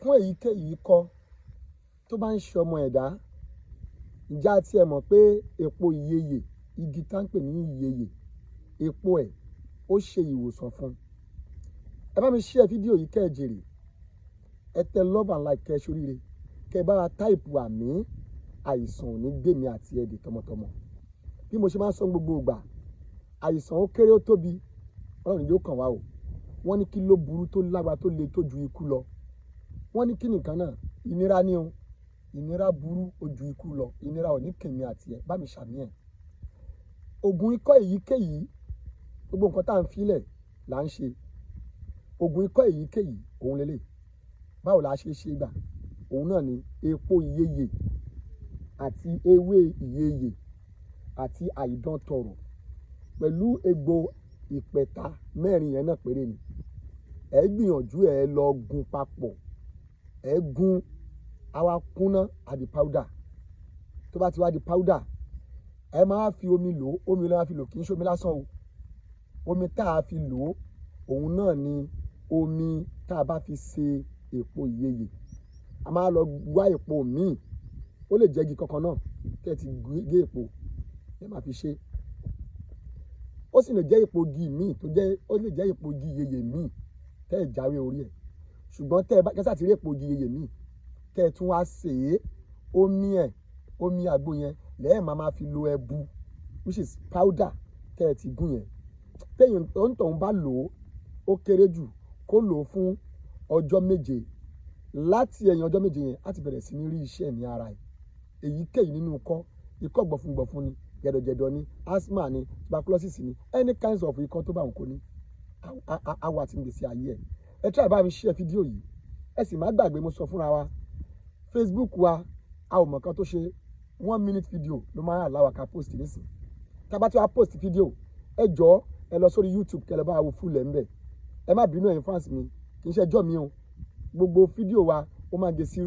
fún èyíkéyìí ikọ́ tó bá ń ṣe ọmọ ẹ̀dá. Ǹjẹ́ a tiẹ̀ mọ̀ pé èpo ìyeyè, igi tá ń pè ní ìyeyè, èpo ẹ̀ ó ṣe ìwòsàn fún. Ẹ bá mi share fídíò yìí kẹ́ ẹ jèrè. Ẹ tẹ love and like kẹ́ ẹ ṣoríire. Kẹ́ ẹ bá wa táìpù àmì àìsàn ò ní gbé mi àti ẹ̀dì tọmọtọmọ. Bí mo ṣe máa ń sọ gbogbo ìgbà, àìsàn ó kéré ó tóbi, Ọlọ́run yóò kàn wá o. Wọ́n ní kí ló burú tó lágbára tó le tó ju ikú lọ. Wọ́n ní kí nìkan náà, ìnira ni o. Ìnira burú ó ju ikú lọ. Ìnira ò ní kèmí àti ẹ̀, bá mi ṣàmì ẹ̀. Ògùn ikọ́ èyíkéyìí, gbogbo nǹkan tá à ń filẹ̀ là ń ṣe. Ògùn ikọ́ èyíkéyìí òun lélẹ̀. Báwo la ṣe gbà? Òun náà ni epo ìyeyè àti ewé ìyeyè àti àìdántọ̀rọ̀ pẹ̀lú egbò ìpẹ̀ta mẹ́rin yẹn náà péré ni. Ẹ gbìyànjú ẹ lọ gun papọ̀. Ẹ gun àwa kúnná àdì powder. Tó bá ti wá di powder, ẹ máa fi omi lò. Omi ló máa fi lò, kì í ṣe omi lásán o. Omi tá a fi lò òun náà ni omi tá a bá fi ṣe èpo ìyeyè. A máa lọ wá èpo míì, ó lè jẹ́ igi kankan náà kẹ́ ẹ ti gé èpo ẹ máa fi ṣe. Ó sì lè jẹ́ èpo igi míì tó jẹ́, ó lè jẹ́ èpo igi ìyeyè míì tẹ́ ẹ jáwé orí ẹ̀. Ṣùgbọ́n tẹ́ ẹ bá kẹ́sà ti rí èpo igi ìyeyè míì, kẹ́ ẹ tún wá sè é. Omi àgbo yẹn lẹ́ẹ̀ máa fi lo ẹbu, which is powder tẹ́ ẹ ti gún yẹn. Téèyàn òǹtọ̀hún bá lò ó kéré jù kó lò ó fún ọjọ́ 7. Láti ẹ̀yìn ọjọ́ 7 yẹn á ti bẹ̀rẹ̀ sí ní rí iṣẹ́ ní ara ẹ̀. Èyíkéyìí nínú ikọ́ gbọ̀fúngbọ̀fún ni, jẹ̀dọ̀jẹ̀dọ̀ ni, asthma ni, tuberculosis ni, any kinds of ikọ́ tó bá ń kó ní àwa àti gbèsè ayé ẹ̀. Ẹ try bá mi share fídíò yìí. Ẹ sì má gbàgbé, mo sọ fúnra wa, Facebook wa a ò mọ̀ kan tó ṣe 1 minute video ló máa ń allow wa ká post nísìn. Tá bá tí wá post fídíò, ẹ jọ̀ọ́ ẹ lọ sórí YouTube kẹ́ lọ bá wo full ẹ̀ ń bẹ̀. Ẹ má bínú ẹ̀yin fans mi, kì í ṣe ẹjọ́ mi o. Gbogbo fídíò wa ó máa gé sí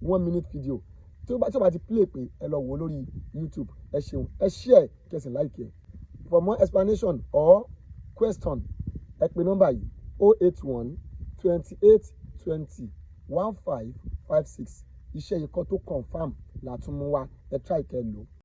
1 minute video. Tí ó bá ti play pé ẹ lọ wò lórí YouTube. Ẹ ṣeun, ẹ share kẹ́sì like ẹ̀. For more explanation or question, ẹ pè nọ́mbà yìí 081 28 20 1556. Iṣẹ́ ikọ́ tó confirm la tún mú wá. Ẹ try kẹ́ lò.